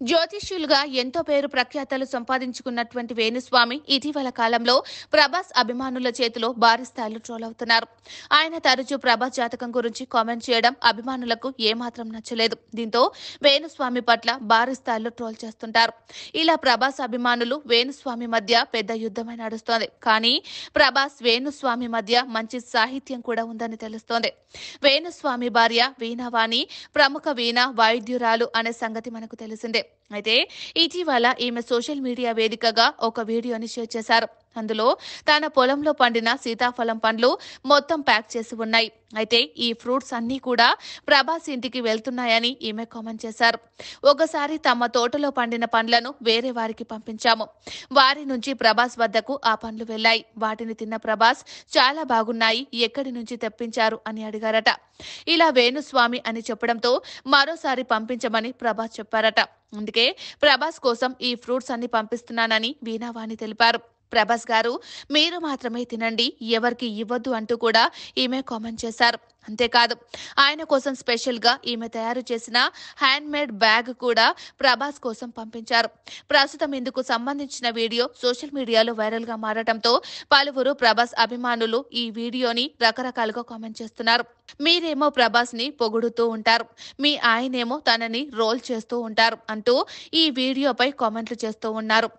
జ్యోతిష్యులుగా ఎంతో పేరు ప్రఖ్యాతలు సంపాదించుకున్నటువంటి వేణుస్వామి ఇటీవల కాలంలో ప్రభాస్ అభిమానుల చేతిలో భారీ స్థాయిలో ట్రోల్ అవుతున్నారు. ఆయన తరచూ ప్రభాస్ జాతకం గురించి కామెంట్ చేయడం అభిమానులకు ఏమాత్రం నచ్చలేదు. దీంతో వేణుస్వామి పట్ల భారీ స్థాయిలో ట్రోల్ చేస్తుంటారు. ఇలా ప్రభాస్ అభిమానులు వేణుస్వామి మధ్య పెద్ద యుద్ధమే నడుస్తోంది. కానీ ప్రభాస్ వేణుస్వామి మధ్య మంచి సాహిత్యం కూడా ఉందని తెలుస్తోంది. వేణుస్వామి భార్య వీణావాణి ప్రముఖ వీణ వాయిద్యురాలు అనే సంగతి మనకు తెలిసిందే. అయితే ఇటీవల ఈమె సోషల్ మీడియా వేదికగా ఒక వీడియోని షేర్ చేశారు. అందులో తన పొలంలో పండిన సీతాఫలం పండ్లు మొత్తం ప్యాక్ చేసి ఉన్నాయి. అయితే ఈ ఫ్రూట్స్ అన్నీ కూడా ప్రభాస్ ఇంటికి వెళ్తున్నాయని ఈమె కామెంట్ చేశారు. ఒకసారి తమ తోటలో పండిన పండ్లను వేరే వారికి పంపించాము. వారి నుంచి ప్రభాస్ వద్దకు ఆ పండ్లు వెళ్లాయి. వాటిని తిన్న ప్రభాస్ చాలా బాగున్నాయి, ఎక్కడి నుంచి తెప్పించారు అని అడిగారట. ఇలా వేణుస్వామి అని చెప్పడంతో మరోసారి పంపించమని ప్రభాస్ చెప్పారట. అందుకే ప్రభాస్ కోసం ఈ ఫ్రూట్స్ అన్ని పంపిస్తున్నానని వీణావాణి తెలిపారు. ప్రభాస్ గారు, మీరు మాత్రమే తినండి, ఎవరికి ఇవ్వద్దు అంటూ కూడా ఈమె కామెంట్ చేశారు. అంతేకాదు, ఆయన కోసం స్పెషల్ గా ఈమె తయారు చేసిన హ్యాండ్ మేడ్ బ్యాగ్ కూడా ప్రభాస్ కోసం పంపించారు. ప్రస్తుతం ఇందుకు సంబంధించిన వీడియో సోషల్ మీడియాలో వైరల్ గా మారడంతో పలువురు ప్రభాస్ అభిమానులు ఈ వీడియోని రకరకాలుగా కామెంట్ చేస్తున్నారు. మీరేమో ప్రభాస్ ని పొగుడుతూ ఉంటారు, మీ ఆయనేమో తనని రోల్ చేస్తూ ఉంటారు అంటూ ఈ వీడియోపై కామెంట్లు చేస్తూ ఉన్నారు.